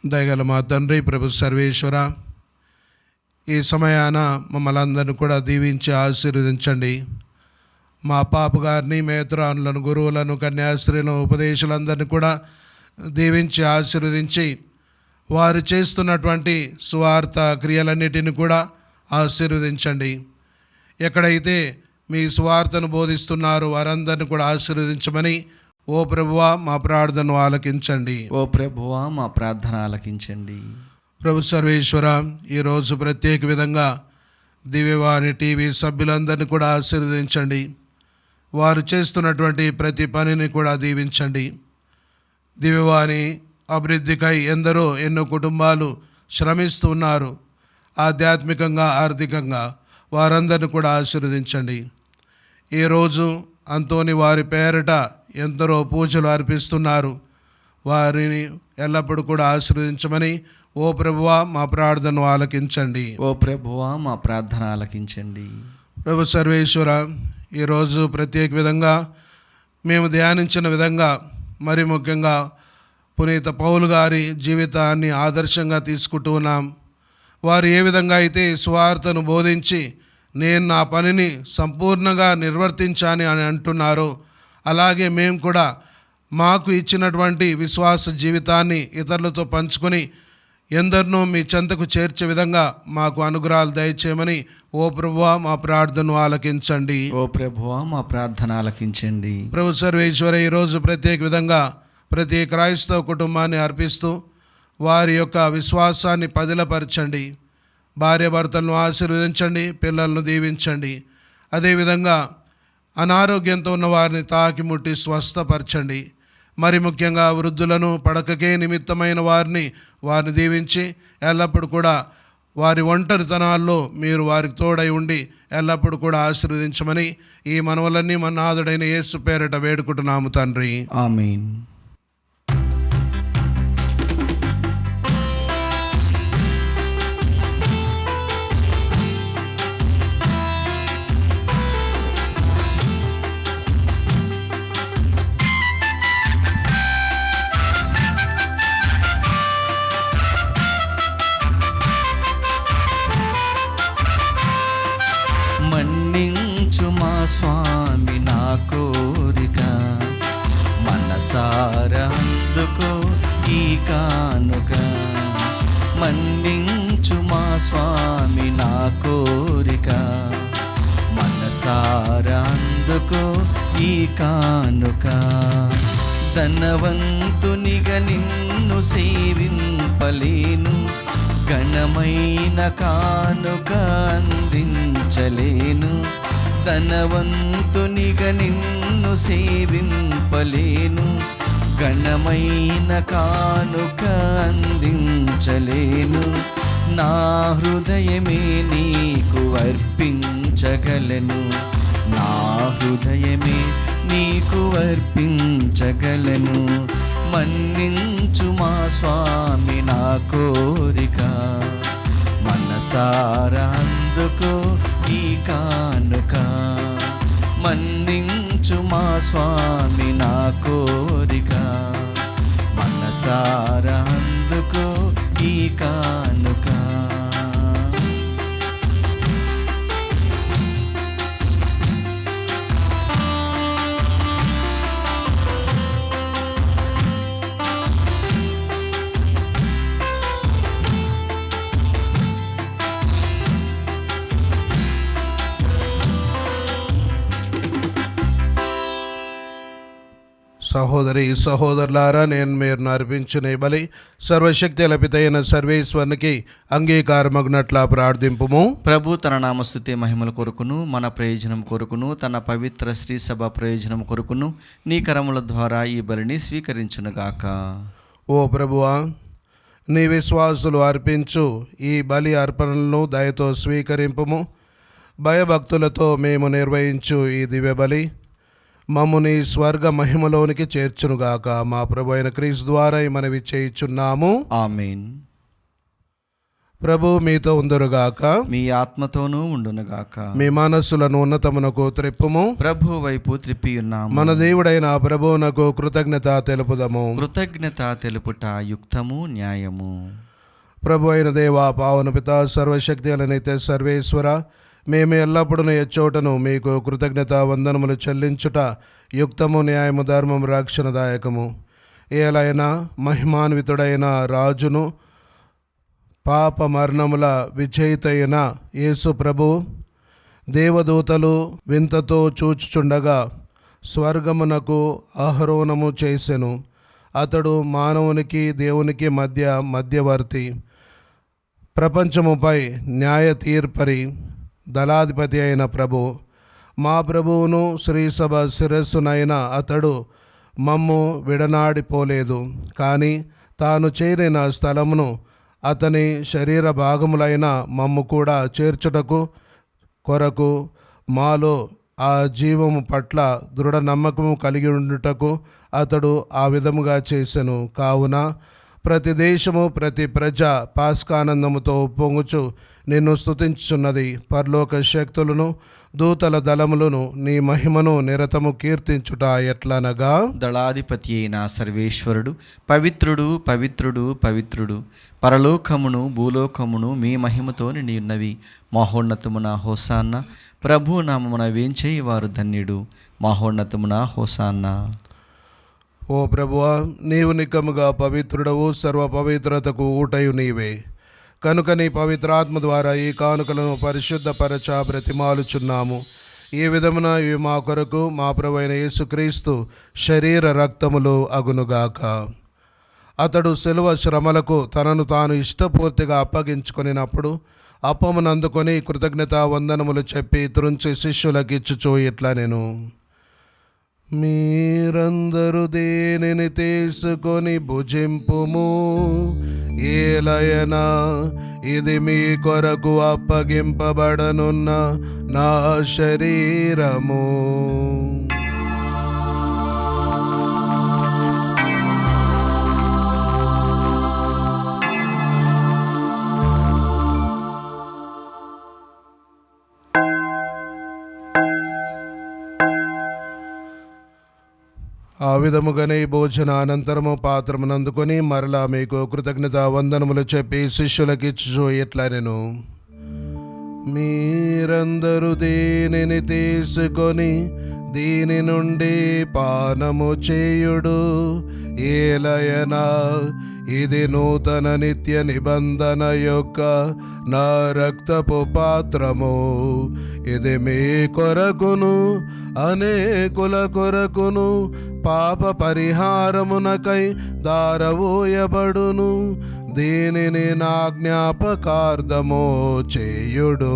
దయగల మా తండ్రి ప్రభు సర్వేశ్వర, ఈ సమయాన మమ్మల్ని అందరినీ కూడా దీవించి ఆశీర్వదించండి. మా పాప గారిని, మేతురానులను, గురువులను, కన్యాస్త్రీలను, ఉపదేశాలందరినీ కూడా దీవించి ఆశీర్వదించి వారు చేస్తున్నటువంటి సువార్త క్రియలన్నిటిని కూడా ఆశీర్వదించండి. ఎక్కడైతే మీ సువార్తను బోధిస్తున్నారో వారందరిని కూడా ఆశీర్వదించమని ఓ ప్రభువా మా ప్రార్థనను ఆలకించండి. ఓ ప్రభువా మా ప్రార్థన ఆలకించండి. ప్రభు సర్వేశ్వర, ఈరోజు ప్రత్యేక విధంగా దివ్యవాణి టీవీ సభ్యులందరినీ కూడా ఆశీర్వదించండి. వారు చేస్తున్నటువంటి ప్రతి పనిని కూడా దీవించండి. దివ్యవాణి అభివృద్ధికై ఎన్నో కుటుంబాలు శ్రమిస్తున్నారు. ఆధ్యాత్మికంగా, ఆర్థికంగా వారందరిని కూడా ఆశీర్వదించండి. ఈరోజు అంతోని వారి పేరిట ఎందరో పూజలు అర్పిస్తున్నారు. వారిని ఎల్లప్పుడూ కూడా ఆశీర్వదించమని ఓ ప్రభువా మా ప్రార్థనను ఆలకించండి. ఓ ప్రభువా మా ప్రార్థన ఆలకించండి. ప్రభు సర్వేశ్వర, ఈరోజు ప్రత్యేక విధంగా మేము ధ్యానించిన విధంగా మరి ముఖ్యంగా పునీత పౌలు గారి జీవితాన్ని ఆదర్శంగా తీసుకుంటూ ఉన్నాం. వారు ఏ విధంగా అయితే సువార్తను బోధించి నేను నా పనిని సంపూర్ణంగా నిర్వర్తించాను అని అంటున్నారో, అలాగే మేము కూడా మాకు ఇచ్చినటువంటి విశ్వాస జీవితాన్ని ఇతరులతో పంచుకొని ఎందరినో మీ చెంతకు చేర్చే విధంగా మాకు అనుగ్రహాలు దయచేయమని ఓ ప్రభువా మా ప్రార్థనను ఆలకించండి. ఓ ప్రభువా మా ప్రార్థన ఆలకించండి. ప్రభు సర్వేశ్వర, ఈరోజు ప్రత్యేక విధంగా ప్రతి క్రైస్తవ కుటుంబాన్ని అర్పిస్తూ వారి యొక్క విశ్వాసాన్ని పదిలపరచండి. భార్యాభర్తలను ఆశీర్వదించండి, పిల్లలను దీవించండి. అదేవిధంగా అనారోగ్యంతో ఉన్న వారిని తాకి ముట్టి స్వస్థపరచండి. మరి ముఖ్యంగా వృద్ధులను, పడకకే నిమిత్తమైన వారిని దీవించి ఎల్లప్పుడూ కూడా వారి ఒంటరితనాల్లో మీరు వారికి తోడై ఉండి ఎల్లప్పుడూ కూడా ఆశీర్వదించమని ఈ మనవలన్నీ మన నాథుడైన యేసు పేరిట వేడుకుంటున్నాము తండ్రి. ఆమేన్. కానుక. ధనవంతునిగా నిన్ను సేవింపలేను, ఘనమైన కానుక అందించలేను. ధనవంతునిగా నిన్ను సేవింపలేను, ఘనమైన కానుక అందించలేను. నా హృదయమే నీకు అర్పించగలను, నా హృదయమే నీకు అర్పించగలను. మన్నించు మా స్వామి నా కోరిక, మనసారా అందుకో ఈ కానుక. మన్నించు మా స్వామి నా కోరిక, మనసారా అందుకో ఈ కానుక. సహోదరి సహోదరులారా, నేను మీరు అర్పించిన ఈ బలి సర్వశక్తి లభితైన సర్వేశ్వరునికి అంగీకారమగినట్లా ప్రార్థింపుము. ప్రభు తన నామస్తుతి మహిమల కొరకును, మన ప్రయోజనం కొరకును, తన పవిత్ర శ్రీ సభ ప్రయోజనం కొరకును నీ కరముల ద్వారా ఈ బలిని స్వీకరించునుగాక. ఓ ప్రభువా, నీ విశ్వాసులు అర్పించు ఈ బలి అర్పణలను దయతో స్వీకరింపుము. భయభక్తులతో మేము నిర్వహించు ఈ దివ్య బలి మమ్ము నీ స్వర్గ మహిమలోనికి చేర్చునుగాక. మా ప్రభు అయిన క్రీస్తు ద్వారా మనవి చేయుచున్నాము. ఆమేన్. ప్రభు మీతో ఉందురుగాక, మీ ఆత్మతోనూ ఉండునుగాక. మీ మనస్సులను ఉన్నతమునకు త్రిప్పుము. ప్రభు వైపు త్రిప్పి ఉన్నాము. మన దేవుడైన ప్రభువునకు కృతజ్ఞత తెలుపుదము. కృతజ్ఞత తెలుపుట యుక్తము, న్యాయము. ప్రభు అయిన దేవా, పావన పిత, సర్వశక్తి నిత్య సర్వేశ్వర, మేము ఎల్లప్పుడూ ఎచ్చోటను మీకు కృతజ్ఞత వందనములు చెల్లించుట యుక్తము, న్యాయము, ధర్మము, రక్షణదాయకము. ఏలైనా మహిమాన్వితుడైన రాజును పాప మరణముల విజయితైన యేసు ప్రభు దేవదూతలు వింతతో చూచుచుండగా స్వర్గమునకు ఆహ్వానము చేసెను. అతడు మానవునికి దేవునికి మధ్యవర్తి, ప్రపంచముపై న్యాయ తీర్పరి, దళాధిపతి అయిన ప్రభు. మా ప్రభువును శ్రీసభ శిరస్సునైన అతడు మమ్ము విడనాడిపోలేదు, కానీ తాను చేరిన స్థలమును అతని శరీర భాగములైన మమ్ము కూడా చేర్చుటకు కొరకు మాలో ఆ జీవము పట్ల దృఢ నమ్మకము కలిగి ఉండుటకు అతడు ఆ విధముగా చేసెను. కావున ప్రతి దేశము ప్రతి ప్రజ పాస్కానందముతో పొంగుచు నిన్ను స్తుతించుచున్నది. పరలోక శక్తులను దూతల దళములను నీ మహిమను నిరతము కీర్తించుట ఎట్లనగా, దళాధిపతి అయిన సర్వేశ్వరుడు పవిత్రుడు పవిత్రుడు పవిత్రుడు, పరలోకమును భూలోకమును మీ మహిమతో నిండి ఉన్నవి. మహోన్నతమున హోసాన్న, ప్రభు నామమున వేంచేయి వారు ధన్యుడు. మహోన్నతమున హోసాన్న. ఓ ప్రభువా, నీవు నిక్కముగా పవిత్రుడవు, సర్వ పవిత్రతకు ఊటయు నీవే. కనుక నీ పవిత్రాత్మ ద్వారా ఈ కానుకలను పరిశుద్ధపరచ బ్రతిమాలుచున్నాము. ఈ విధమున ఇవి మా కొరకు మా ప్రభువైన యేసుక్రీస్తు శరీర రక్తములు అగునుగాక. అతడు శిలువ శ్రమలకు తనను తాను ఇష్టపూర్తిగా అప్పగించుకొనినప్పుడు అప్పమునందుకొని కృతజ్ఞత వందనములు చెప్పి త్రుంచి శిష్యులకిచ్చుచూ ఇట్లా నేను, మీరందరూ దేనిని తీసుకొని భుజింపుము, ఏలయనా ఇది మీ కొరకు అప్పగింపబడనున్న నా శరీరము. ఆ విధముగానే భోజన అనంతరము పాత్రమునందుకొని మరలా మీకు కృతజ్ఞత వందనములు చెప్పి శిష్యులకిచ్చు ఎట్లా నేను, మీరందరూ దీనిని తీసుకొని దీని నుండి పానము చేయుడు, ఏలయనా ఇది నూతన నిత్య నిబంధన యొక్క నా రక్తపు పాత్రము. ఇది మీ కొరకును అనేకుల కొరకును పాప పరిహారమునకై దారవోయబడును. దీనిని నా జ్ఞాపకార్థము చేయుడు.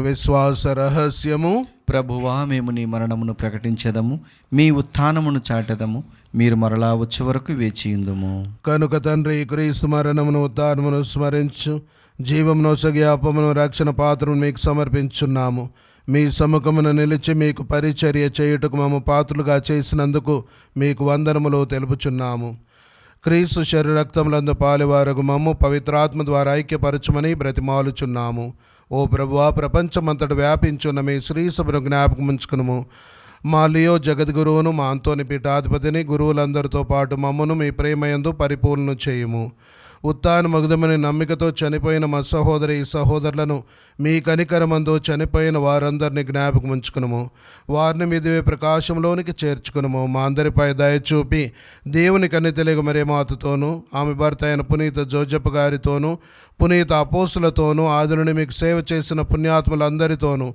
విశ్వాస రహస్యము. ప్రభువా, మేము నీ మరణమును ప్రకటించెదము, మీ ఉత్థానమును చాటెదము. మీరు మరలా వచ్చే వరకు వేచియుందుము. కనుక తండ్రి, క్రీస్తు మరణమును ఉత్థానమును స్మరించు జీవమును సజ్ఞాపమును రక్షణ పాత్రను మీకు సమర్పించున్నాము. మీ సముఖమును నిలిచి మీకు పరిచర్య చేయుటకు మమ్ము పాత్రులుగా చేసినందుకు మీకు వందనములు తెలుపుచున్నాము. క్రీస్తు శరీర రక్తములందు పాలువారగు మమ్ము పవిత్రాత్మ ద్వారా ఐక్యపరచమని బ్రతిమాలుచున్నాము. ఓ ప్రభువా, ప్రపంచమంతట వ్యాపించున్న మీ శ్రీ సభను జ్ఞాపకం ఉంచుకును. మా లియో జగద్గురువును, మా అంతోని పీఠాధిపతిని, గురువులందరితో పాటు మమ్మను మీ ప్రేమయందు పరిపూర్ణ చేయుము. ఉత్థాన మగుదమని నమ్మికతో చనిపోయిన మా సహోదరులను మీ కనికరమందు చనిపోయిన వారందరినీ జ్ఞాపకం ఉంచుకును. వారిని మీ దివ్య ప్రకాశంలోనికి చేర్చుకును. మా అందరిపై దయచూపి దేవుని కన్నితెలుగు మరే మాతతోనూ, ఆమె భర్త అయిన పునీత జోజప్ప గారితోనూ, పునీత అపోస్తులతోనూ, ఆదుని మీకు సేవ చేసిన పుణ్యాత్ములందరితోనూ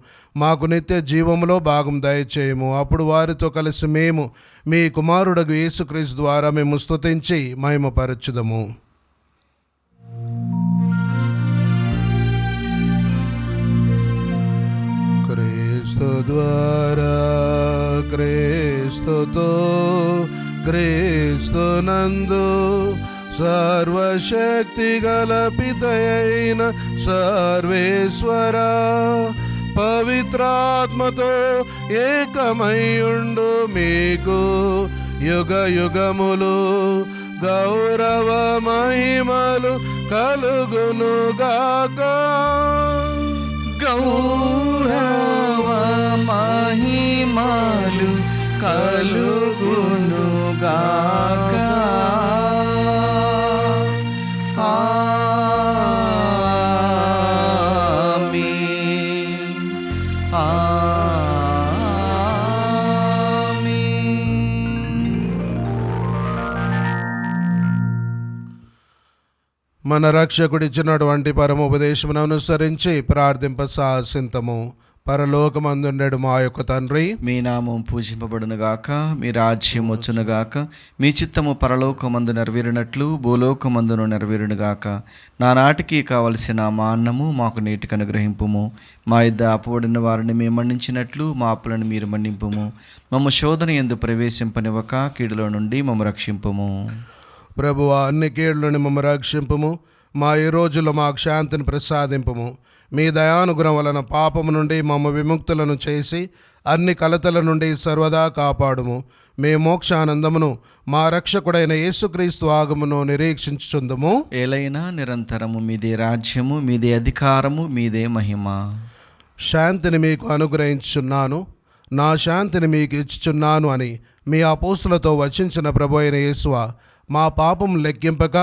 మాకు నిత్య జీవములో భాగం దయచేయము. అప్పుడు వారితో కలిసి మేము మీ కుమారుడగు యేసుక్రీస్తు ద్వారా మేము స్తుతించి మహిమపరచుదము. క్రీస్తు ద్వారా, క్రీస్తుతో, క్రీస్తునందు సర్వశక్తి గల పితయైన సర్వేశ్వర పవిత్రాత్మతో ఏకమయుండు మీకు యుగ యుగములు గౌరవ మహిమలు కలుగునుగాక. గౌరవ మహిమలు కలుగునుగాక. ఆమేన్. ఆమేన్. మన రక్షకుడిచ్చినటువంటి పరమోపదేశమును అనుసరించి ప్రార్థింప సాహసింతము. పరలోకమందుండెడు మా యొక్క తండ్రి, మీ నామం పూజింపబడునుగాక, మీ రాజ్యం వచ్చునుగాక, మీ చిత్తము పరలోకమందు నెరవేరినట్లు భూలోకమందును నెరవేరునుగాక. నానాటికి కావలసిన మా అన్నము మాకు నేటికి అనుగ్రహింపుము. మా ఇద్ద అపబడిన వారిని మేము మన్నించినట్లు మా అప్పులను మీరు మన్నింపుము. మమ్మ శోధన యందు ప్రవేశింపనివ్వక కీడులో నుండి మమ్మ రక్షింపుము. ప్రభువా, అన్ని కీడులను మమ్మ రక్షింపుము. మా ఈ రోజుల్లో మాకు శాంతిని ప్రసాదింపుము. మీ దయానుగ్రహం వలన పాపము నుండి మమ్మ విముక్తులను చేసి అన్ని కలతల నుండి సర్వదా కాపాడుము. మే మోక్షానందమును మా రక్షకుడైన యేసుక్రీస్తు ఆగమును నిరీక్షించుచుందుము. ఏలైనా నిరంతరము మీదే రాజ్యము, మీదే అధికారము, మీదే మహిమ. శాంతిని మీకు అనుగ్రహించుచున్నాను, నా శాంతిని మీకు ఇచ్చుచున్నాను అని మీ అపోస్తులతో వచించిన ప్రభు అయిన యేసువా, మా పాపం లెక్కింపక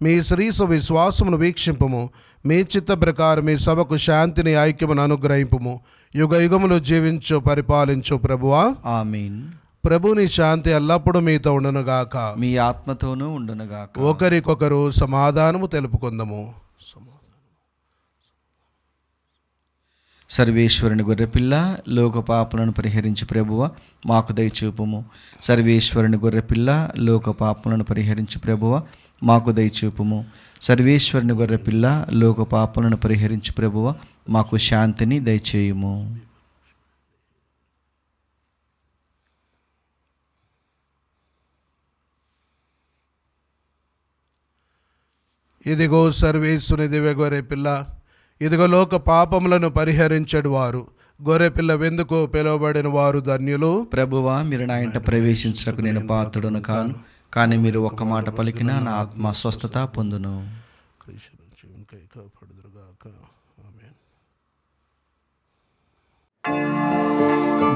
మీ శ్రీస విశ్వాసమును వీక్షింపుము. మీ చిత్త ప్రకారం మీ సభకు శాంతిని ఐక్యమును అనుగ్రహింపుము. యుగ యుగములు జీవించు పరిపాలించు ప్రభువా. ఆమేన్. ప్రభుని శాంతి ఎల్లప్పుడూ మీతో ఉండునుగాక, మీ ఆత్మతోనూ ఉండునుగాక. ఒకరికొకరు సమాధానము తెలుపుకుందము. సర్వేశ్వరుని గొర్రెపిల్ల, లోక పాపలను పరిహరించి ప్రభువ మాకు దయచూపుము. సర్వేశ్వరుని గొర్రెపిల్ల, లోక పాపలను పరిహరించి ప్రభువ మాకు దయచూపుము. సర్వేశ్వరుని గొర్రెపిల్ల, లోక పాపలను పరిహరించి ప్రభువ మాకు శాంతిని దయచేయుము. ఇదిగో సర్వేశ్వరుని దివ్య గొర్రెపిల్ల, ఇదిగో లోక పాపములను పరిహరించడు వారు. గొర్రెపిల్ల వెందుకు పిలువబడిన వారు ధన్యులు. ప్రభువా, మీరు నా ఇంట ప్రవేశించడానికి నేను పాత్రుడను కాను, కానీ మీరు ఒక్క మాట పలికినా నా ఆత్మ స్వస్థత పొందును.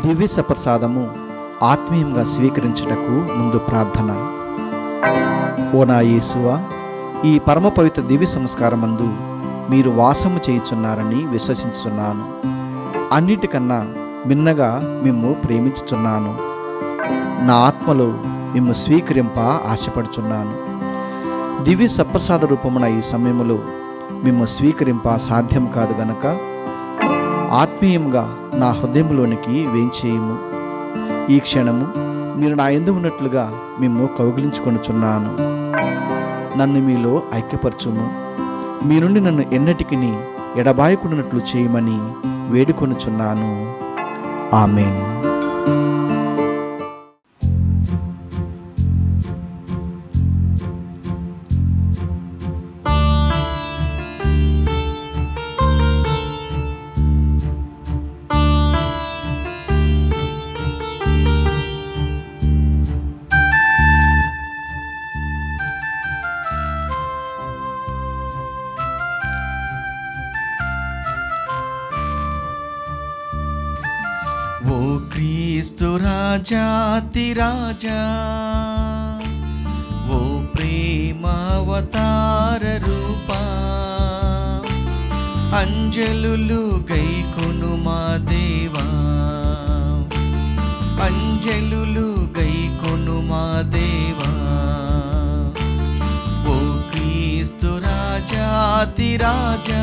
దివ్య సప్రసాదము ఆత్మీయంగా స్వీకరించుటకు ముందు ప్రార్థన. ఓ నా యేసువా, ఈ పరమ పవిత్ర దివ్య సంస్కారమందు మీరు వాసము చేయుచున్నారని విశ్వసించుచున్నాను. అన్నిటికన్నా మిన్నగా మిమ్ము ప్రేమించుచున్నాను. నా ఆత్మలో మిమ్ము స్వీకరింప ఆశపడుచున్నాను. దివ్య సప్రసాద రూపమున ఈ సమయములో మిమ్ము స్వీకరింప సాధ్యం కాదు గనక ఆత్మీయంగా నా హృదయంలోనికి వేంచేయము. ఈ క్షణము మీరు నా యందు ఉన్నట్లుగా మిమ్ము కౌగిలించుకొనుచున్నాను. నన్ను మీలో ఐక్యపరచుము. మీ నుండి నన్ను ఎన్నటికిని ఎడబాయకుండానట్లు చేయమని వేడుకొనుచున్నాను. ఆమేన్. ఓ క్రీస్తు రాజాతి రాజా, ఓ ప్రేమావతార రూపా, అంజలులు గైకొను మా దేవా, అంజలులు గైకొను మా దేవా. ఓ క్రీస్తు రాజాతి రాజా,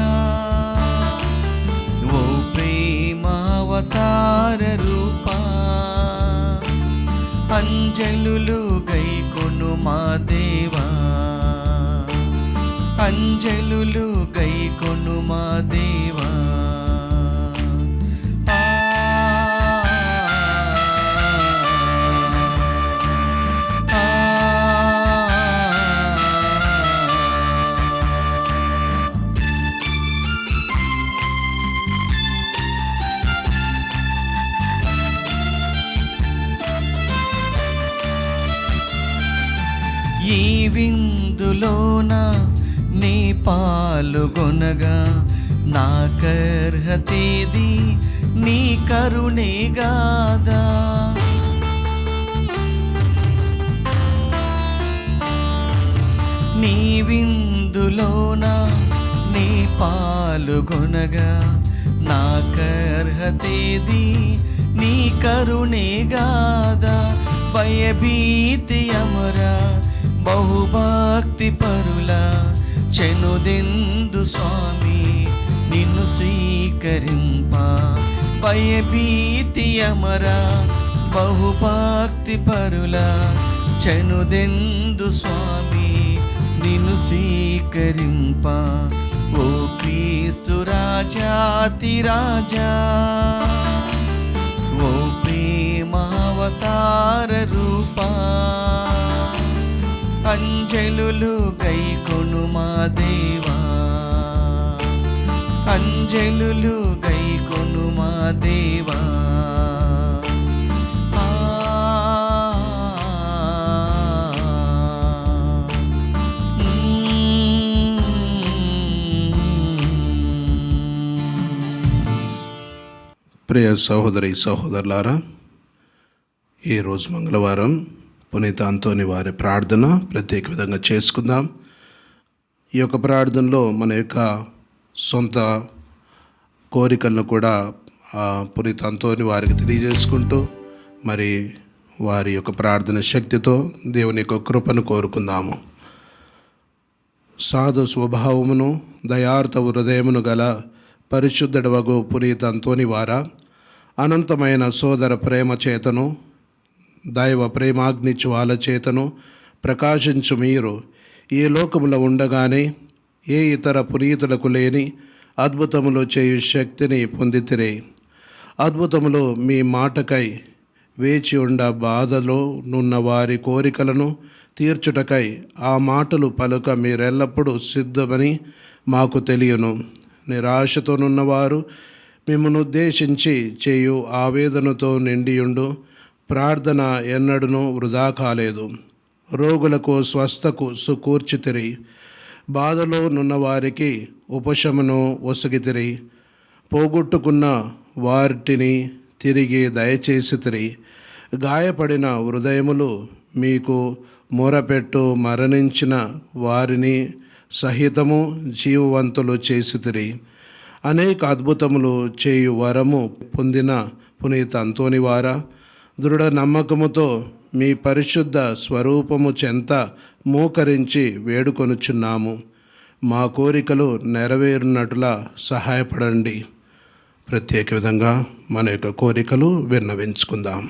ఓ ప్రేమావతార రూపా, అంజలులు గైకొను మా దేవా, అంజలులు గైకొను మా దేవా. ఈ విందులోన నీ పాలుగొనగా నాకర్హతేది నీ కరుణేగాదా. నీ విందులోన నీ పాలుగొనగా నాకర్హతేది నీ కరుణేగాదా. భయభీతి అమరా బహుభక్తి పరుల చెనుదెందు స్వామి నిన్ను స్వీకరింప. భయభీతి అమరా బహుభక్తి పరుల చెనుదెందు స్వామి నిన్ను స్వీకరింప. ఓ క్రీస్తు రాజాతి రాజా, ఓ ప్రేమావతార రూపా, అంజలులు గైకొను మా దేవా, అంజలులు గైకొను మా దేవా. ప్రియ సహోదరి సహోదరులారా, ఈరోజు మంగళవారం పునీత అంతోని వారి ప్రార్థన ప్రత్యేక విధంగా చేసుకుందాం. ఈ యొక్క ప్రార్థనలో మన యొక్క సొంత కోరికలను కూడా పునీత అంతోని వారికి తెలియజేసుకుంటూ మరి వారి యొక్క ప్రార్థన శక్తితో దేవుని యొక్క కృపను కోరుకుందాము. సాధు స్వభావమును దయార్థ హృదయమును గల పరిశుద్ధుడవగు పునీత అంతోని వారా, అనంతమైన సోదర ప్రేమ చేతను దైవ ప్రేమాగ్ని జ్వాల చేతను ప్రకాశించు మీరు ఈ లోకములో ఉండగానే ఏ ఇతర పునీతులకు లేని అద్భుతములు చేయు శక్తిని పొందితిరే. అద్భుతములు మీ మాటకై వేచి ఉండ బాధలో నున్న వారి కోరికలను తీర్చుటకై ఆ మాటలు పలుక మీరెల్లప్పుడూ సిద్ధమని మాకు తెలియను. నిరాశతోనున్నవారు మిమ్మల్ని ఉద్దేశించి చేయు ఆవేదనతో నిండియుండు ప్రార్థన ఎన్నడూనూ వృధా కాలేదు. రోగులకు స్వస్థకు సుకూర్చితిరి, బాధలో నున్నవారికి ఉపశమను ఒసగితిరి, పోగొట్టుకున్న వాటిని తిరిగి దయచేసితిరి. గాయపడిన హృదయములు మీకు మొరపెట్టు మరణించిన వారిని సహితము జీవవంతులు చేసితిరి. అనేక అద్భుతములు చేయు వరము పొందిన పునీత అంతోనివారా, దృఢ నమ్మకముతో మీ పరిశుద్ధ స్వరూపము చెంత మోకరించి వేడుకొనుచున్నాము. మా కోరికలు నెరవేరునట్లా సహాయపడండి. ప్రత్యేక విధంగా మన యొక్క కోరికలు విన్నవించుకుందాం.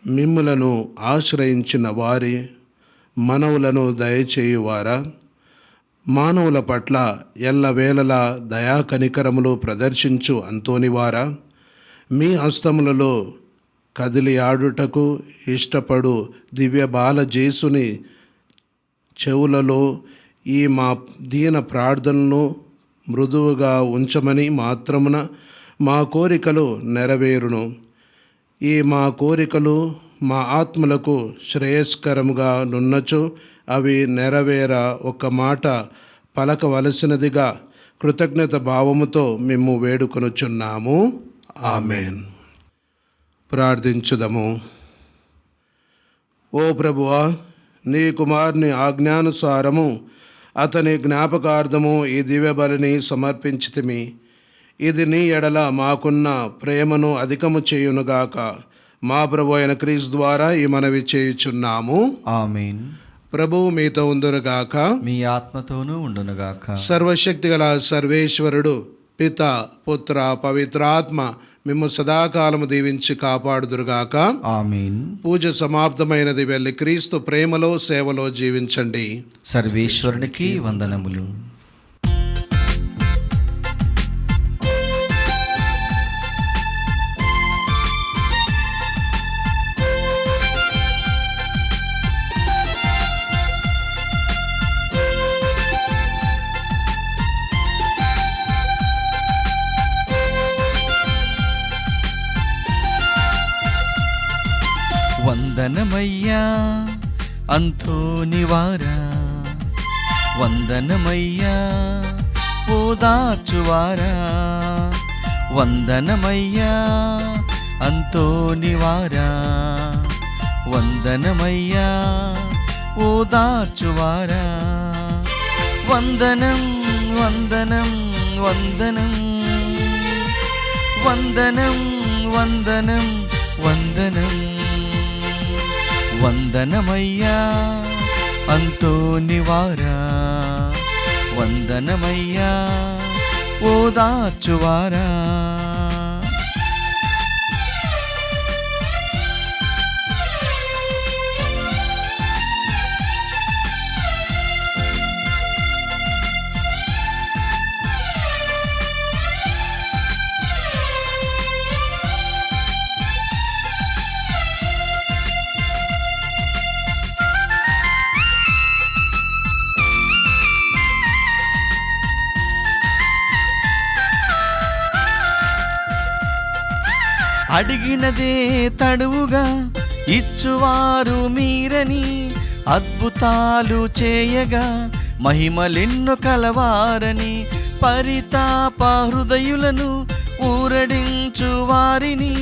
మిమ్ములను ఆశ్రయించిన వారి మనవులను దయచేయువారా, మానవుల పట్ల ఎల్లవేళలా దయాకనికరములు ప్రదర్శించు అంతోనివారా, మీ హస్తములలో కదిలి ఆడుటకు ఇష్టపడు దివ్య బాలజేసుని చెవులలో ఈ మా దీన ప్రార్థనను మృదువుగా ఉంచమని మాత్రమున మా కోరికలు నెరవేరును. ఈ మా కోరికలు మా ఆత్మలకు శ్రేయస్కరముగా నున్నచో అవి నెరవేర ఒక మాట పలకవలసినదిగా కృతజ్ఞత భావముతో మేము వేడుకొనుచున్నాము. ఆమేన్. ప్రార్థించుదము. ఓ ప్రభువా, నీ కుమారుని ఆజ్ఞానుసారము అతని జ్ఞాపకార్థము ఈ దివ్య బలిని సమర్పించితిమి. ఇది నీ ఎడల మాకున్న ప్రేమను అధికము చేయునుగాక. మా ప్రభు అయిన క్రీస్తు ద్వారా ఈ మనవి చేయుచున్నాము. ఆమేన్. ప్రభువు మీతో ఉందురుగాక, మీ ఆత్మతోనూ ఉండునుగాక. సర్వశక్తిగల సర్వేశ్వరుడు పిత, పుత్ర, పవిత్రాత్మ మిమ్ము సదాకాలము దీవించి కాపాడుదురుగాక. ఆమేన్. పూజ సమాప్తమైనది. వెళ్ళి క్రీస్తు ప్రేమలో సేవలో జీవించండి. సర్వేశ్వరునికి వందనములు. వందనమయ్యా అంతోనివారా, వందనమయ్యా ఓదార్చువారా, వందనమయ్యా అంతోనివారా, వందనమయ్యా ఓదార్చువారా. వందనం వందనం వందనం వందనం వందనం వందనం. వందనమయ్యా అంతోనివారా, వందనమయ్యా ఓదార్చువారా. అడిగినదే తడువుగా ఇచ్చువారు మీరని, అద్భుతాలు చేయగా మహిమలెన్నో కలవారని, పరితాప హృదయులను ఊరడించు వారిని,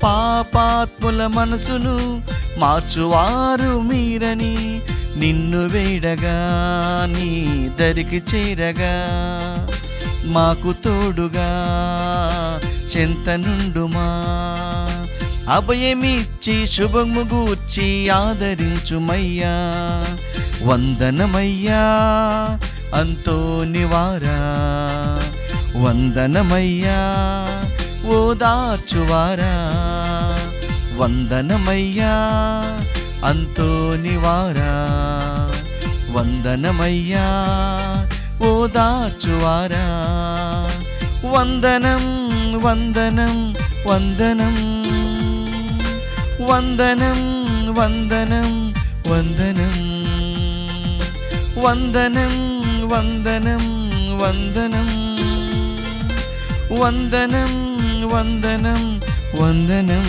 పాపాత్ముల మనసును మార్చువారు మీరని, నిన్ను వేడగా నీ దరికి చేరగా మాకు తోడుగా చెంతనుండుమా. అభయమిచ్చి శుభము గూర్చి ఆదరించుమయ్యా. వందనమయ్యా అంతోనివారా, వందనమయ్యా ఓదార్చువారా, వందనమయ్యా అంతోనివారా, వందనమయ్యా ఓదార్చువారా. వందనం వందనం వందనం వందనం వందనం వందనం వందనం వందనం వందనం వందనం వందనం వందనం.